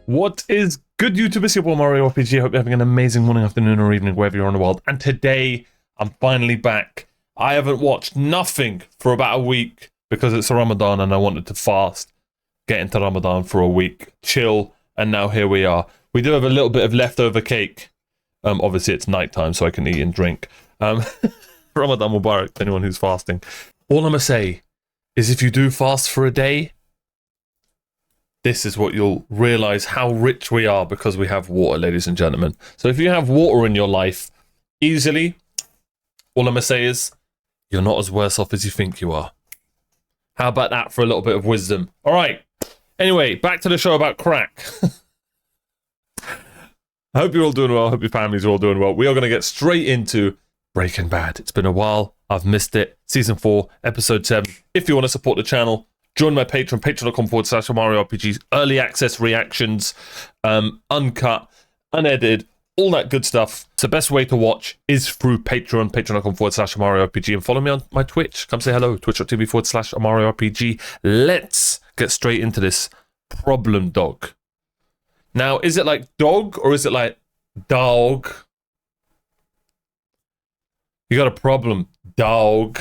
What is good, YouTube? It's your boy OmarioRpg. I hope you're having an amazing morning, afternoon, or evening, wherever you're in the world. And today, I'm finally back. I haven't watched nothing for about a week because it's Ramadan and I wanted to fast, get into Ramadan for a week, chill, and now here we are. We do have a little bit of leftover cake. Obviously, it's nighttime, so I can eat and drink. Ramadan Mubarak to anyone who's fasting. All I'm going to say is if you do fast for a day, this is what you'll realize how rich we are because we have water, ladies and gentlemen. So if you have water in your life easily, all I'm going to say is you're not as worse off as you think you are. How about that for a little bit of wisdom? All right. Anyway, back to the show about crack. I hope you're all doing well. I hope your families are all doing well. We are going to get straight into Breaking Bad. It's been a while. I've missed it. Season 4, Episode 7. If you want to support the channel, join my Patreon, patreon.com/OmarioRpg. Early access reactions, uncut, unedited, all that good stuff. So the best way to watch is through Patreon, patreon.com/OmarioRpg. And follow me on my Twitch. Come say hello, twitch.tv/OmarioRpg. Let's get straight into this problem dog. Now, is it like dog or is it like dog? You got a problem, dog.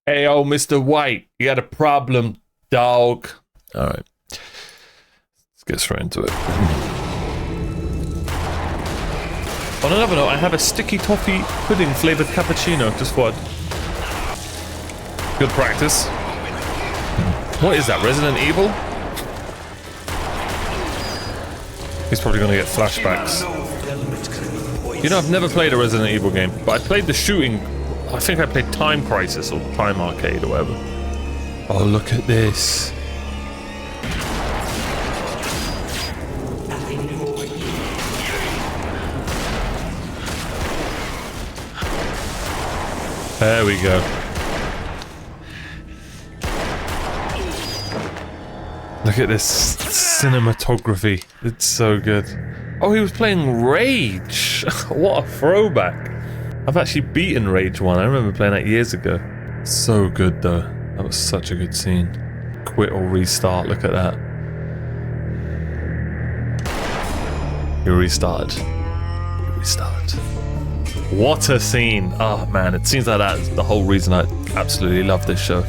Hey, oh, Mr. White, you got a problem, dog. All right. Let's get straight into it. On another note, I have a sticky toffee pudding flavored cappuccino. Just thought. Good practice. What is that, Resident Evil? He's probably going to get flashbacks. You know, I've never played a Resident Evil game, but I played the shooting. I think I played Time Crisis or Time Arcade or whatever. Oh, look at this. There we go. Look at this cinematography. It's so good. Oh, he was playing Rage. What a throwback. I've actually beaten Rage 1. I remember playing that years ago. So good, though. That was such a good scene. Quit or restart. Look at that. He restarted. He restarted. What a scene. Oh, man. It seems like that's the whole reason I absolutely love this show.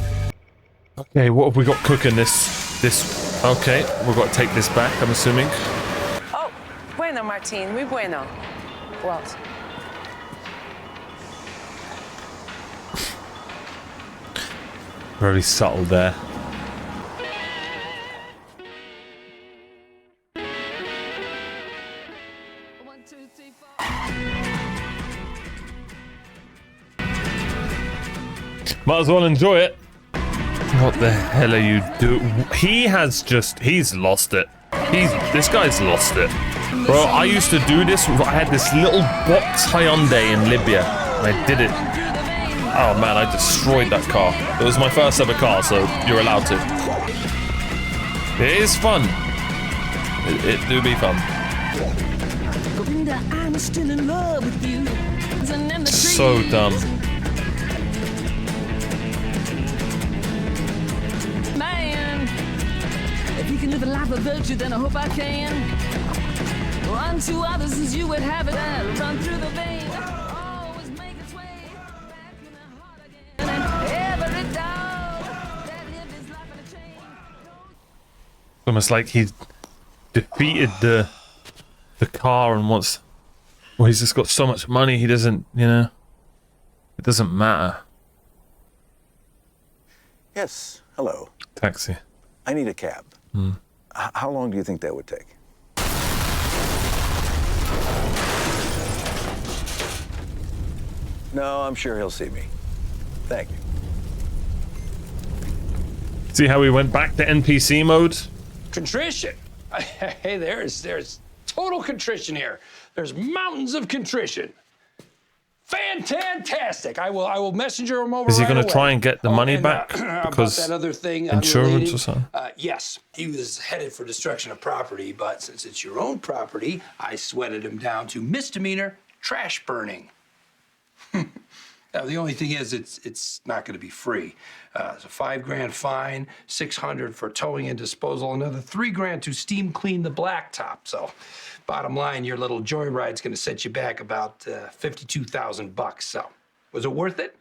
Okay, what have we got cooking this... Okay, we've got to take this back, I'm assuming. Oh, bueno, Martin. Muy bueno. What? Very subtle there. Might as well enjoy it. What the hell are you doing? He's lost it. This guy's lost it. Bro, I used to do this. I had this little box Hyundai in Libya, and I did it. Oh man, I destroyed that car. It was my first ever car, so you're allowed to. It is fun. It do be fun. So dumb. Man, if you can live a life of virtue, then I hope I can. Run to others as you would have it. Run through the veins. Almost like he defeated the car and wants... Well, he's just got so much money, he doesn't, you know... It doesn't matter. Yes, hello. Taxi. I need a cab. How long do you think that would take? No, I'm sure he'll see me. Thank you. See how we went back to NPC mode? Contrition. Hey, there's total contrition here. There's mountains of contrition. Fantastic. I will messenger him over. Is he right going to away. try and get the money and, back? Because about that other thing, insurance unrelated, or something? Yes, he was headed for destruction of property, but since it's your own property, I sweated him down to misdemeanor trash burning. Now, the only thing is, it's not going to be free. It's a $5,000 fine, $600 for towing and disposal, another $3,000 to steam clean the blacktop. So, bottom line, your little joyride's going to set you back about $52,000. So, was it worth it?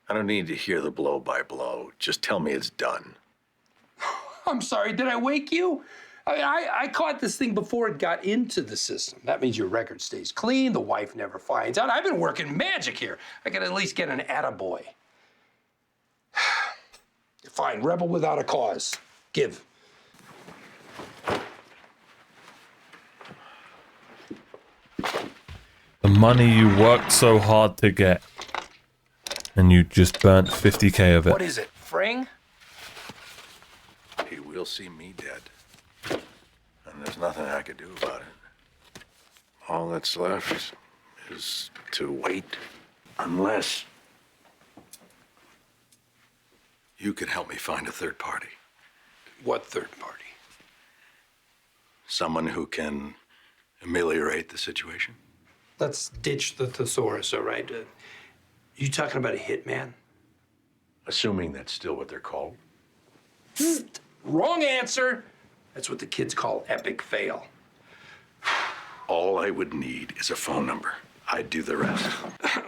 I don't need to hear the blow by blow. Just tell me it's done. I'm sorry, did I wake you? I caught this thing before it got into the system. That means your record stays clean, the wife never finds out. I've been working magic here. I can at least get an attaboy. Fine, rebel without a cause. Give. The money you worked so hard to get. And you just burnt 50K of it. What is it, Fring? He will see me dead. And there's nothing I could do about it. All that's left is to wait. Unless you could help me find a third party. What third party? Someone who can ameliorate the situation. Let's ditch the thesaurus, all right? You talking about a hitman? Assuming that's still what they're called. Wrong answer. That's what the kids call epic fail. All I would need is a phone number. I'd do the rest.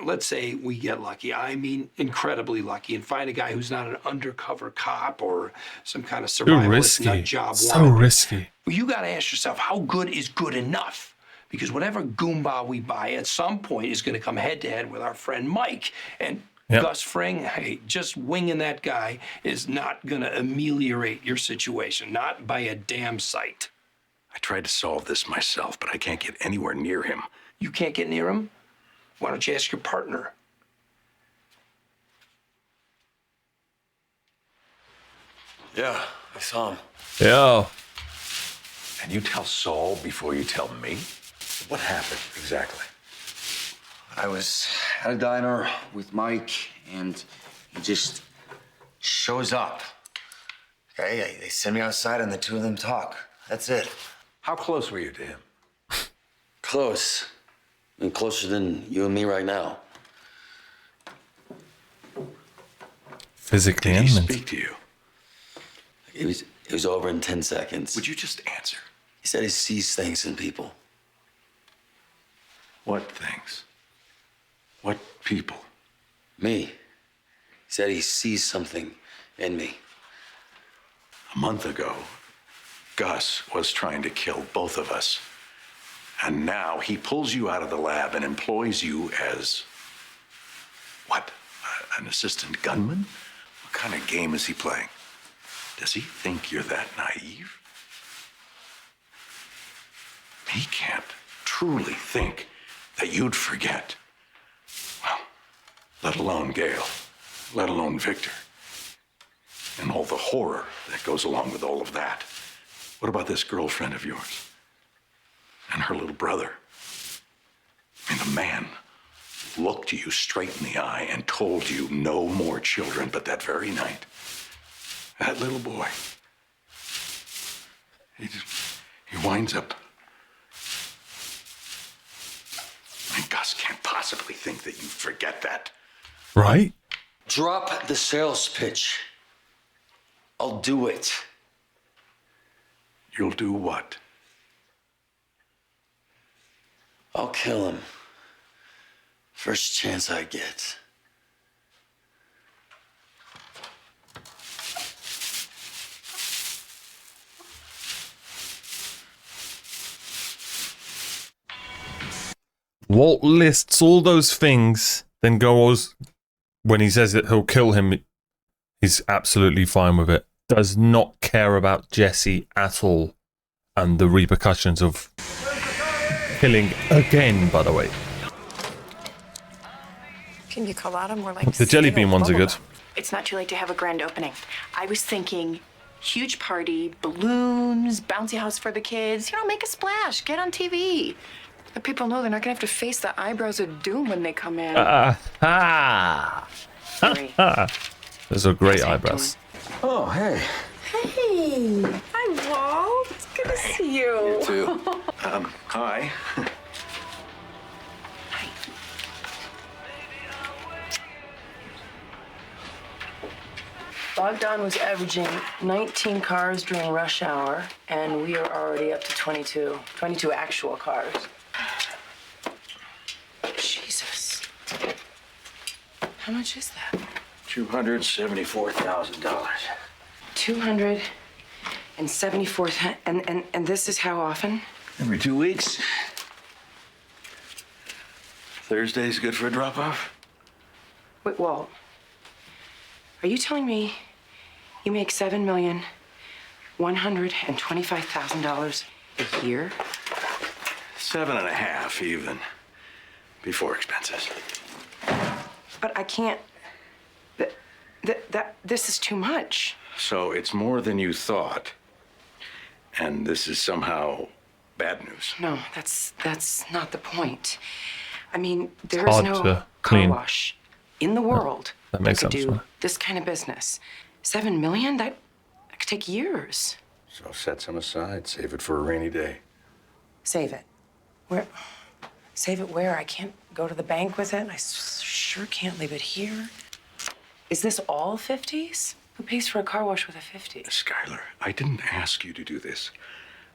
Let's say we get lucky. I mean, incredibly lucky, and find a guy who's not an undercover cop or some kind of Too survivalist risky. nut job. So wanted. risky. Well, you got to ask yourself, how good is good enough? Because whatever Goomba we buy at some point is going to come head to head with our friend Mike. And Yep. Gus Fring, hey, just winging that guy is not going to ameliorate your situation, not by a damn sight. I tried to solve this myself, but I can't get anywhere near him. You can't get near him? Why don't you ask your partner? Yeah, I saw him. Yeah. And you tell Saul before you tell me? What happened exactly? I was at a diner with Mike, and he just shows up. Okay, they send me outside, and the two of them talk. That's it. How close were you to him? Close. I mean, closer than you and me right now. Physically Did and he mentally. speak to you? It was over in 10 seconds. Would you just answer? He said he sees things in people. What things? What people? Me. He said he sees something in me. A month ago, Gus was trying to kill both of us. And now he pulls you out of the lab and employs you as, what, an assistant gunman? What kind of game is he playing? Does he think you're that naive? He can't truly think that you'd forget. Well, let alone Gail, let alone Victor. And all the horror that goes along with all of that. What about this girlfriend of yours? And her little brother? I mean, the man looked you straight in the eye and told you no more children, but that very night, that little boy, he winds up. I mean, Gus can't possibly think that you'd forget that. Right? Drop the sales pitch. I'll do it. You'll do what? I'll kill him. First chance I get. Walt lists all those things, then goes, when he says that he'll kill him, he's absolutely fine with it. Does not care about Jesse at all. And the repercussions of killing again, by the way. Pina colada, more like The jelly bean ones are good. It's not too late to have a grand opening. I was thinking huge party, balloons, bouncy house for the kids. You know, make a splash, get on TV. Let people know they're not gonna have to face the eyebrows of doom when they come in. Sorry. Those are great How's Hank eyebrows. Oh, hey. Hey, hi Walt. It's good to see you. Too. Hi. Bogdan was averaging 19 cars during rush hour, and we are already up to 22. 22 actual cars. Jesus. How much is that? $274,000. 274, and this is how often? Every 2 weeks. Thursday's good for a drop-off. Wait, Walt. Are you telling me you make $7,125,000 a year? 7.5 even, before expenses. But I can't. This is too much. So it's more than you thought. And this is somehow bad news. No, that's not the point. I mean, there's hard no to car clean. wash in the world that makes could sense, do right? this kind of business. $7 million? That could take years. So set some aside, save it for a rainy day. Save it. Where? Save it where? I can't go to the bank with it. I sure can't leave it here. Is this all 50s? Who pays for a car wash with a 50? Skylar, I didn't ask you to do this.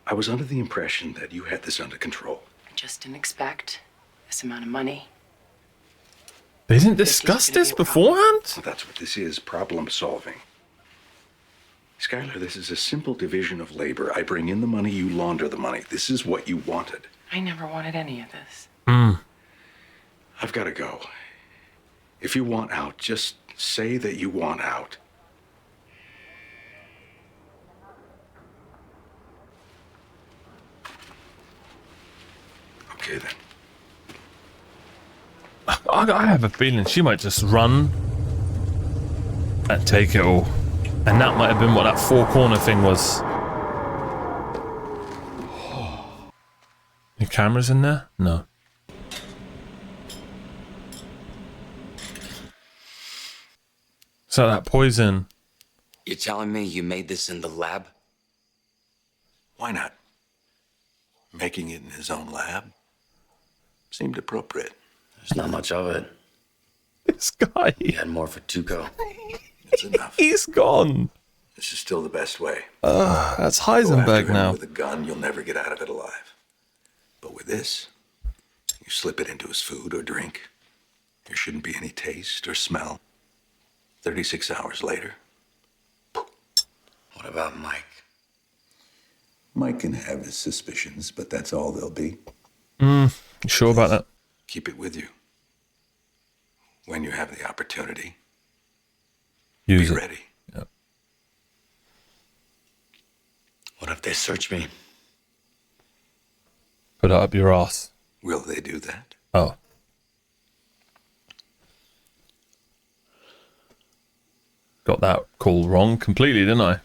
I was under the impression that you had this under control. I just didn't expect this amount of money. They didn't discuss this beforehand? Well, that's what this is, problem solving. Skylar, this is a simple division of labor. I bring in the money, you launder the money. This is what you wanted. I never wanted any of this. I've got to go. If you want out, just say that you want out. Okay, then. I have a feeling she might just run and take it all. And that might have been what that four-corner thing was. Your camera's in there? No. So that poison. You're telling me you made this in the lab? Why not? Making it in his own lab seemed appropriate. There's not much of it. This guy. You had more for Tuco. It's enough. He's gone. This is still the best way. That's Go after Heisenberg him now. with a gun, you'll never get out of it alive. But with this, you slip it into his food or drink. There shouldn't be any taste or smell. 36 hours later. What about Mike? Mike can have his suspicions, but that's all they'll be. You sure about that? Keep it with you. When you have the opportunity, Use be it. ready. Yep. What if they search me? Put it up your ass. Will they do that? Oh. Got that call wrong completely, didn't I?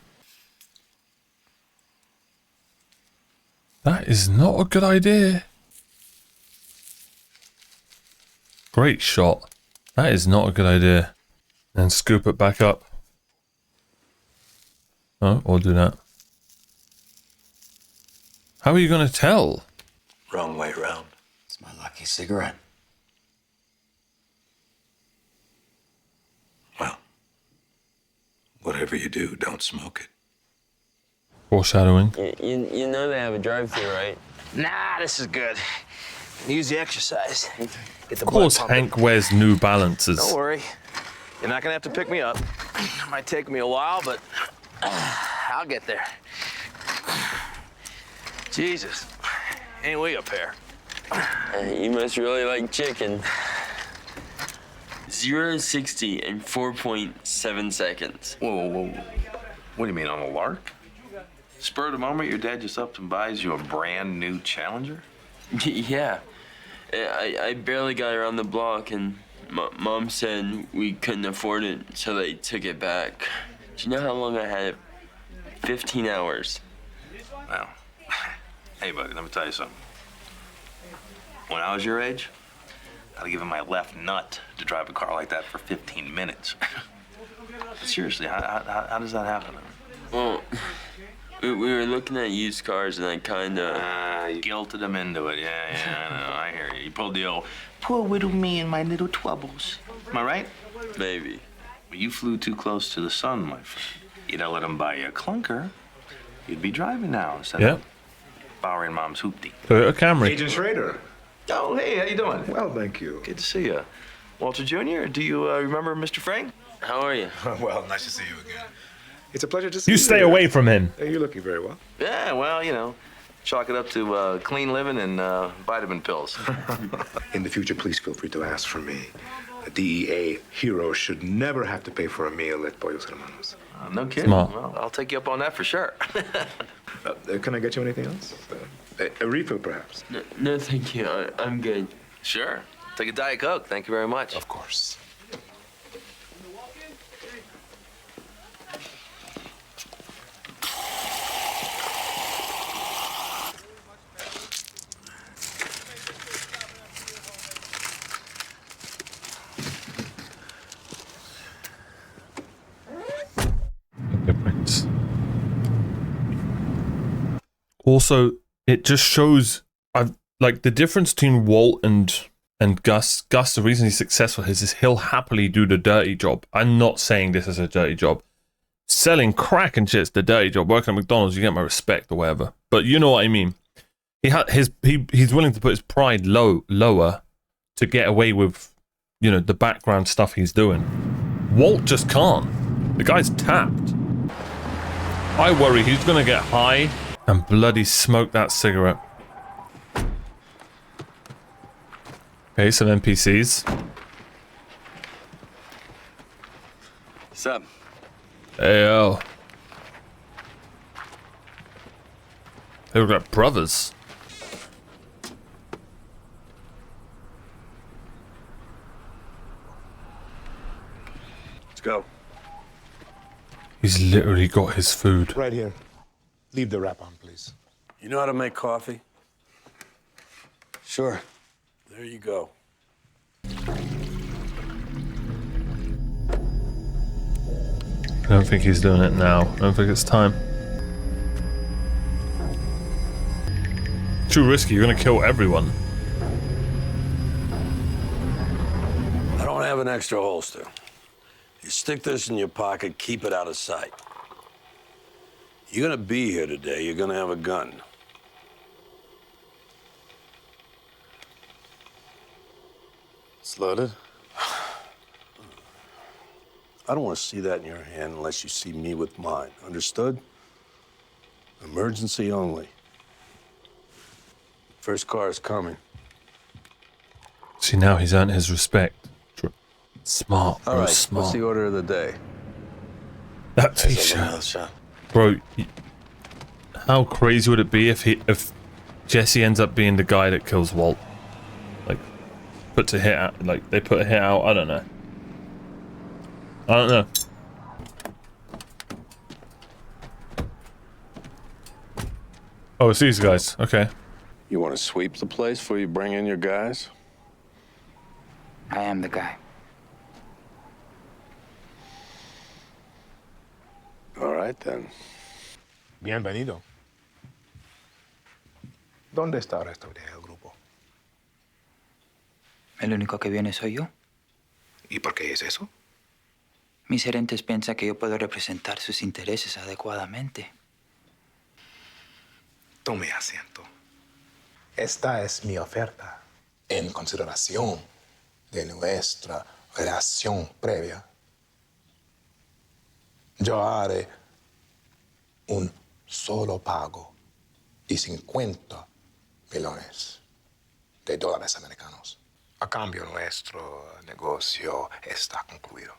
That is not a good idea. Great shot. That is not a good idea. And scoop it back up. Oh, or do that. How are you going to tell? Wrong way around. It's my lucky cigarette. Well, whatever you do, don't smoke it. Foreshadowing. You know they have a drive-thru, right? Nah, this is good. Use the exercise. Get the Of course, blood pumping. Hank wears New Balances. Don't worry. You're not gonna have to pick me up. It might take me a while, but I'll get there. Jesus, ain't we a pair? You must really like chicken. 0 to 60 in 4.7 seconds. Whoa, whoa, whoa. What do you mean, on a lark? Spur of the moment, your dad just up and buys you a brand new Challenger? Yeah. I barely got around the block, and Mom said we couldn't afford it, so they took it back. Do you know how long I had it? 15 hours. Well, hey, buddy, let me tell you something. When I was your age, I'd have given my left nut to drive a car like that for 15 minutes. Seriously, how does that happen? Well, we were looking at used cars, and I kind of... You guilted him into it. Yeah, I know. I hear you. You pulled the old, poor little me and my little troubles. Am I right? Maybe. Well, you flew too close to the sun, my friend. You'd have let him buy you a clunker. You'd be driving now instead of borrowing Mom's hoopty. Toyota Camry. Agent Schrader. Oh, hey, how you doing? Well, thank you. Good to see you. Walter Jr., do you remember Mr. Frank? How are you? Well, nice to see you again. It's a pleasure to see you. You stay away from him. Hey, you're looking very well. Yeah, well, you know, chalk it up to clean living and vitamin pills. In the future, please feel free to ask for me. A DEA hero should never have to pay for a meal at Pollos Hermanos. No kidding. Smart. Well, I'll take you up on that for sure. Can I get you anything else? A refill, perhaps? No, thank you. I'm good. Sure. Take a Diet Coke. Thank you very much. Of course. Difference. Also, it just shows like the difference between Walt and Gus. Gus, the reason he's successful is he'll happily do the dirty job. I'm not saying this is a dirty job. Selling crack and shit's the dirty job. Working at McDonald's, you get my respect or whatever. But you know what I mean. He's willing to put his pride lower to get away with, you know, the background stuff he's doing. Walt just can't. The guy's tapped. I worry he's gonna get high and bloody smoke that cigarette. Okay, some NPCs. What's up? Hey, yo. They look like brothers. Let's go. He's literally got his food. Right here. Leave the wrap on, please. You know how to make coffee? Sure. There you go. I don't think he's doing it now. I don't think it's time. Too risky, you're gonna kill everyone. I don't have an extra holster. You stick this in your pocket, keep it out of sight. You're gonna be here today, you're gonna have a gun. It's loaded. I don't want to see that in your hand unless you see me with mine. Understood? Emergency only. First car is coming. See, now he's earned his respect. Smart, bro, All right, smart. what's the order of the day? That t-shirt. Bro, how crazy would it be if Jesse ends up being the guy that kills Walt? Like, puts a hit out, like, they put a hit out, I don't know. I don't know. Oh, it's these guys, okay. You want to sweep the place before you bring in your guys? I am the guy. All right, then. Bienvenido. ¿Dónde está el resto del grupo? El único que viene soy yo. ¿Y por qué es eso? Mis gerentes piensan que yo puedo representar sus intereses adecuadamente. Tome asiento. Esta es mi oferta. En consideración de nuestra relación previa, yo haré un solo pago y 50 millones de dólares americanos. A cambio, nuestro negocio está concluido.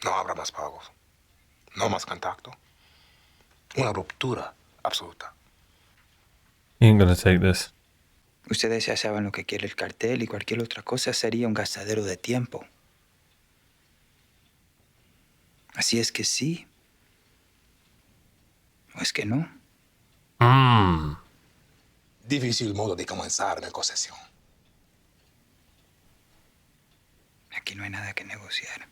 No habrá más pagos, no más contacto. Una ruptura absoluta. He ain't gonna take this. Ustedes ya saben lo que quiere el cartel y cualquier otra cosa sería un gastadero de tiempo. Así es que sí. ¿O es que no? Difícil modo de comenzar negociación. Aquí no hay nada que negociar.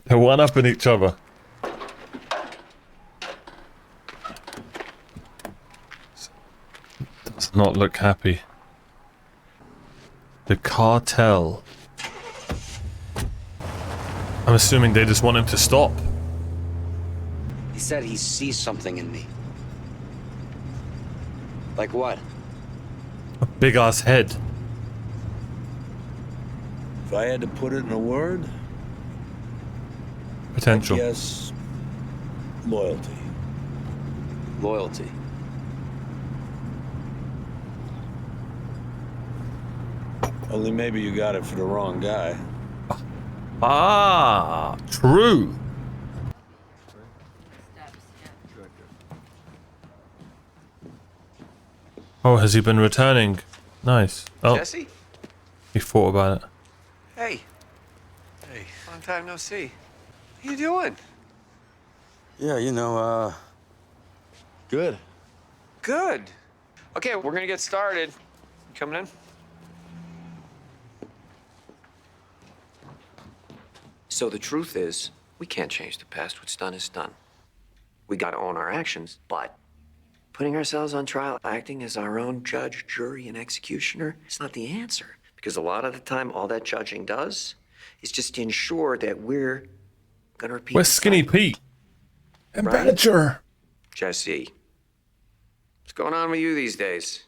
They're one-upping each other. Does not look happy. The cartel. I'm assuming they just want him to stop. He said he sees something in me. Like what? A big ass head. If I had to put it in a word, Potential. yes, loyalty. Loyalty. Only maybe you got it for the wrong guy. Ah, true. Oh, has he been returning? Nice. Oh, Jesse? he thought about it. Hey. Hey. Long time no see. How you doing? Yeah, you know, good. Good. Okay, we're gonna get started. You coming in? So the truth is, we can't change the past. What's done is done. We gotta own our actions, but putting ourselves on trial, acting as our own judge, jury, and executioner, is not the answer. Because a lot of the time, all that judging does is just to ensure that we're gonna repeat. Where's Skinny Pete? And Right? Badger. Jesse, what's going on with you these days?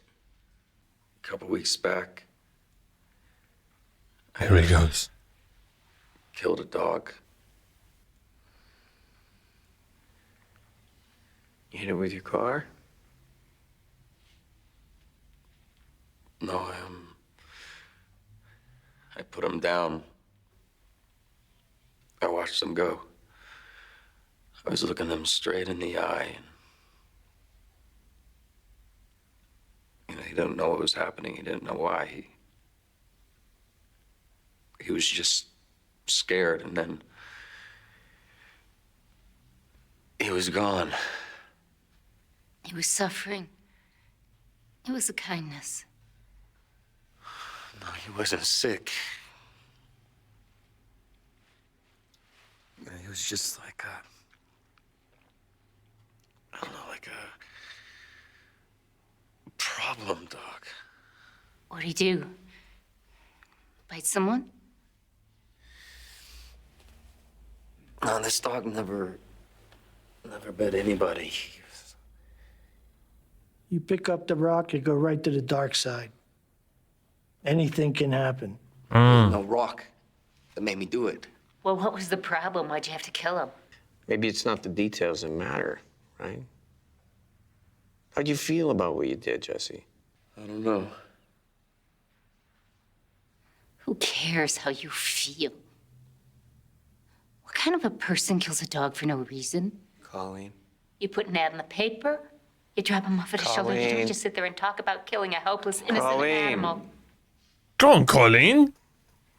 A couple weeks back, Here he goes. killed a dog. You hit it with your car? No, I put him down. I watched them go. I was looking them straight in the eye. And, you know, he didn't know what was happening. He didn't know why. He was just scared, and then he was gone. He was suffering. It was a kindness. No, he wasn't sick. He was just like I don't know, like a problem dog. What'd he do? Bite someone? No, this dog never bit anybody. You pick up the rock, you go right to the dark side. Anything can happen. No rock that made me do it. Well, what was the problem? Why'd you have to kill him? Maybe it's not the details that matter, right? How'd you feel about what you did, Jesse? I don't know. Who cares how you feel? What kind of a person kills a dog for no reason? Colleen. You put an ad in the paper, you drop him off at a shelter, you Colleen. don't just sit there and talk about killing a helpless, innocent Colleen. animal. Go on, Colleen.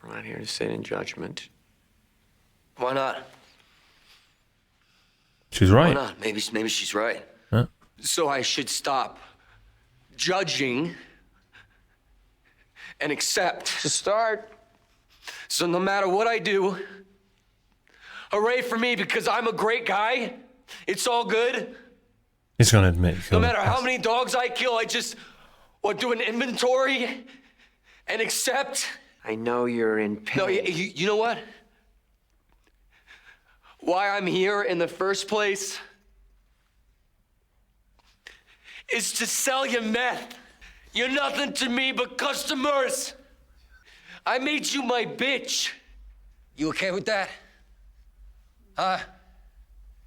We're not here to sit in judgment. Why not? She's Why right. not? Maybe she's right. Huh? So I should stop judging and accept. To start. So no matter what I do, hooray for me because I'm a great guy. It's all good. He's gonna admit. he No killed matter him. how many dogs I kill, I just do an inventory and accept. I know you're in pain. No, you know what? Why I'm here in the first place is to sell you meth. You're nothing to me but customers. I made you my bitch. You okay with that? Huh?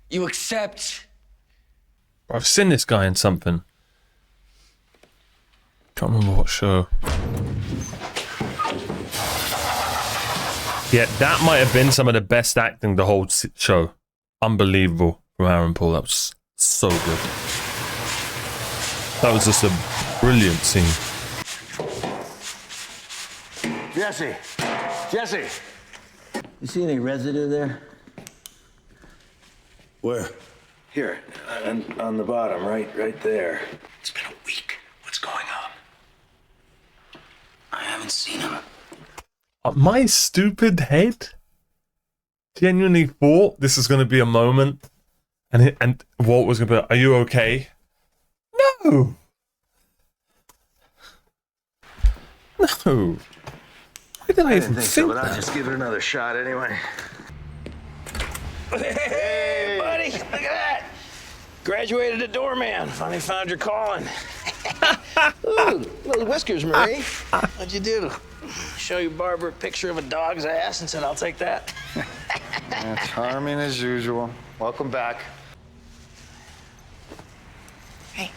You accept? I've seen this guy in something. Can't remember what show. Yeah, that might have been some of the best acting the whole show. Unbelievable from Aaron Paul. That was so good. That was just a brilliant scene. Jesse! Jesse! You see any residue there? Where? Here, on the bottom, right there. It's been a week. What's going on? I haven't seen him. My stupid head genuinely thought this was going to be a moment, and Walt was going to be like, "Are you okay?" No. did I even didn't think so, but I'll just give it another shot anyway. Hey, buddy, look at that. Graduated a doorman. Finally found your calling. Ooh, little whiskers, Marie. What'd you do? Show your barber a picture of a dog's ass and said, I'll take that? Charming as usual. Welcome back. Hey.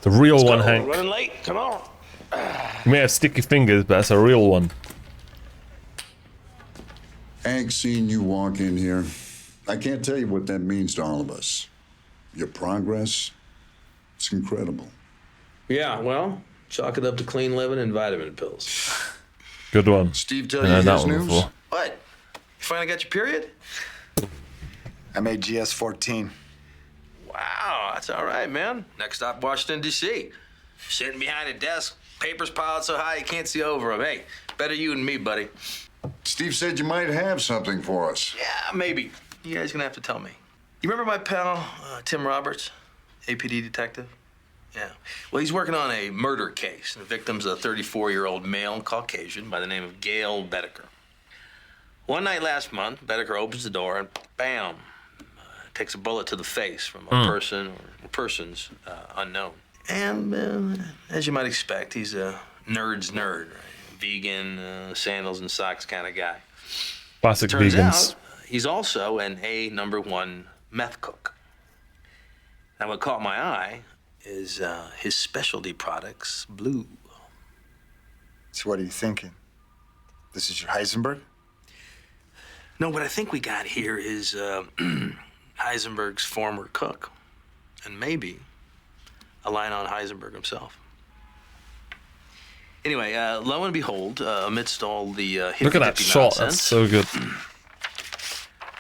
The real Let's one, go. Hank. We're running late. Come on. You may have sticky fingers, but that's a real one. Hank, seeing you walk in here, I can't tell you what that means to all of us. Your progress, it's incredible. Yeah, well, chalk it up to clean living and vitamin pills. Good one. Steve tell I you heard that his one news? before. What? You finally got your period? I made GS-14. Wow, that's all right, man. Next stop, Washington, D.C. Sitting behind a desk, papers piled so high you can't see over them. Hey, better you than me, buddy. Steve said you might have something for us. Yeah, maybe. You guys gonna have to tell me. You remember my pal, Tim Roberts, APD detective? Yeah. Well, he's working on a murder case. The victim's a 34-year-old male Caucasian by the name of Gail Bedecker. One night last month, Bedecker opens the door and bam, takes a bullet to the face from a person or persons unknown. And as you might expect, he's a nerd's nerd, right? Vegan, sandals and socks kind of guy. Classic Turns vegans. out, he's also an #1 meth cook. Now, what caught my eye is his specialty products, Blue. So what are you thinking? This is your Heisenberg? No, what I think we got here is Heisenberg's former cook, and maybe a line on Heisenberg himself. Anyway, lo and behold, amidst all the Look at that hippy-dippy shot. nonsense, That's so good.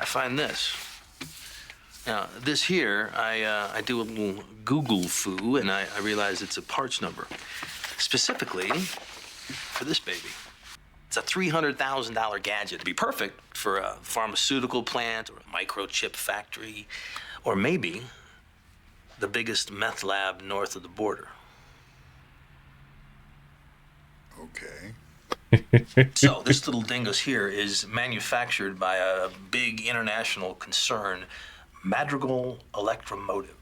I find this. Now, this here, I do a little Google foo, and I realize it's a parts number, specifically for this baby. It's a $300,000 gadget to be perfect for a pharmaceutical plant or a microchip factory, or maybe the biggest meth lab north of the border. Okay. So this little dingus here is manufactured by a big international concern, Madrigal Electromotive.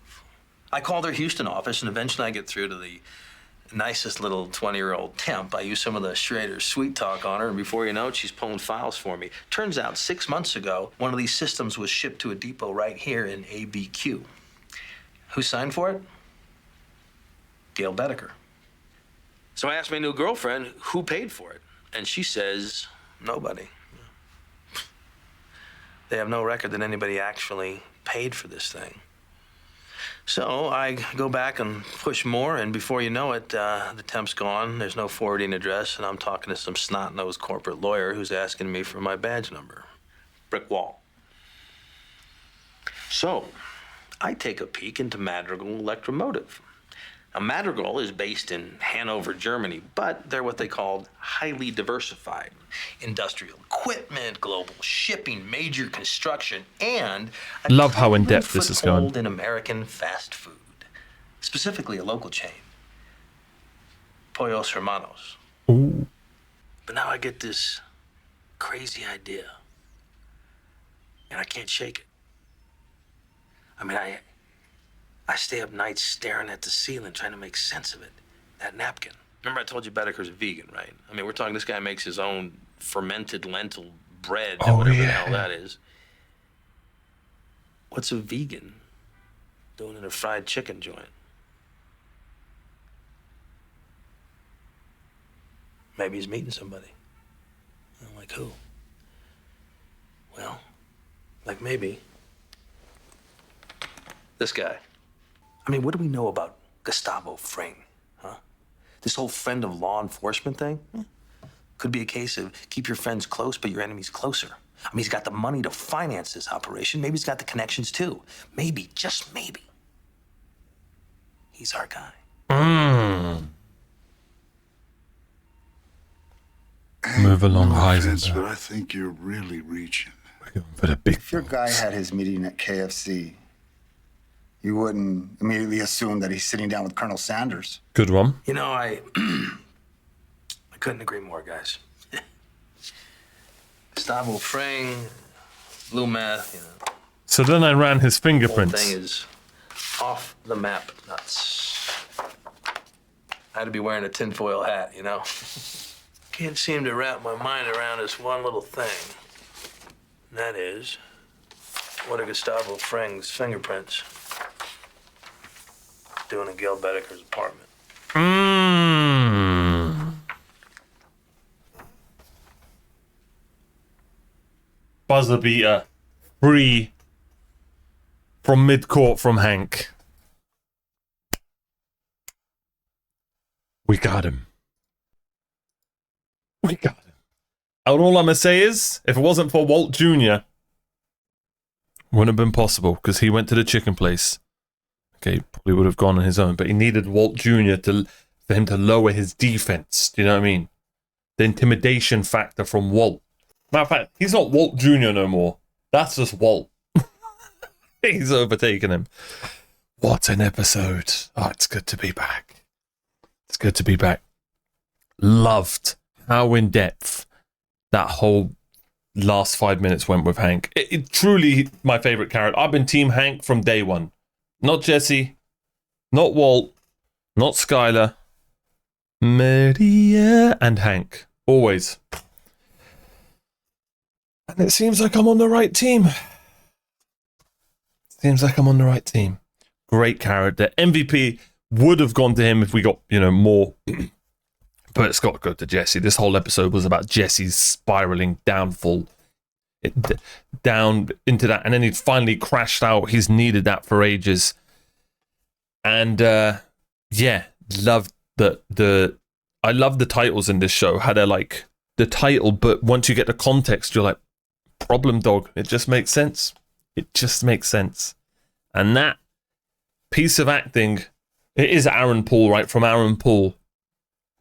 I call their Houston office, and eventually I get through to the nicest little 20-year-old temp. I use some of the Schrader sweet talk on her, and before you know it, she's pulling files for me. Turns out 6 months ago, one of these systems was shipped to a depot right here in ABQ. Who signed for it? Gail Bedecker. So I asked my new girlfriend who paid for it, and she says nobody. They have no record that anybody actually paid for this thing. So I go back and push more, and before you know it, the temp's gone. There's no forwarding address, and I'm talking to some snot-nosed corporate lawyer who's asking me for my badge number. Brick wall. So I take a peek into Madrigal Electromotive. Now, Madrigal is based in Hanover, Germany, but they're what they call highly diversified. Industrial equipment, global shipping, major construction, and Love how in-depth this is going. foothold in American fast food, specifically a local chain, Pollos Hermanos. Ooh. But now I get this crazy idea, and I can't shake it. I mean, I stay up nights staring at the ceiling, trying to make sense of it. That napkin. Remember I told you Bedecker's a vegan, right? I mean, we're talking, this guy makes his own fermented lentil bread, or whatever the hell that is. What's a vegan doing in a fried chicken joint? Maybe he's meeting somebody. I'm like, who? Well, like maybe this guy. I mean, what do we know about Gustavo Fring, huh? This whole friend of law enforcement thing? Could be a case of keep your friends close, but your enemies closer. I mean, he's got the money to finance this operation. Maybe he's got the connections too. Maybe, just maybe, he's our guy. Move along, No offense, Heisenberg. but I think you're really reaching. For the big If your guy had his meeting at KFC, you wouldn't immediately assume that he's sitting down with Colonel Sanders. Good one. You know, I couldn't agree more, guys. Gustavo Fring, blue meth, you know. So then I ran his Whole fingerprints. thing is off the map nuts. I had to be wearing a tinfoil hat, you know. Can't seem to wrap my mind around this one little thing. And that is, what are Gustavo Fring's fingerprints doing in Gil Bedeker's apartment? Buzzer beater. Free from mid-court from Hank. We got him. We got him. And all I'm going to say is, if it wasn't for Walt Jr., wouldn't have been possible, because he went to the chicken place. Okay, probably would have gone on his own, but he needed Walt Jr. for him to lower his defense. Do you know what I mean? The intimidation factor from Walt. Matter of fact, he's not Walt Jr. no more. That's just Walt. He's overtaken him. What an episode. Oh, it's good to be back. It's good to be back. Loved how in depth that whole last 5 minutes went with Hank. It truly my favorite character. I've been Team Hank from day one. Not Jesse, not Walt, not Skylar, Maria and Hank. Always. And it seems like I'm on the right team. Seems like I'm on the right team. Great character. MVP would have gone to him if we got, more. But it's got to go to Jesse. This whole episode was about Jesse's spiraling downfall. Down into that. And then he finally crashed out. He's needed that for ages. And, loved I love the titles in this show. How they're like the title, but once you get the context, you're like, problem dog. It just makes sense. It just makes sense. And that piece of acting, it is Aaron Paul, right? From Aaron Paul,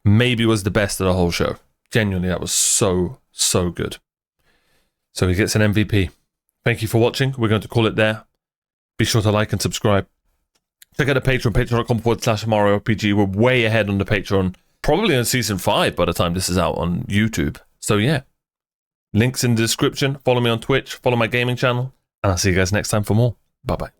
maybe was the best of the whole show. Genuinely, that was so, so good. So he gets an MVP. Thank you for watching. We're going to call it there. Be sure to like and subscribe. Check out the Patreon, patreon.com/OmarioRpg. We're way ahead on the Patreon. Probably on season 5 by the time this is out on YouTube. So yeah. Links in the description. Follow me on Twitch. Follow my gaming channel. And I'll see you guys next time for more. Bye-bye.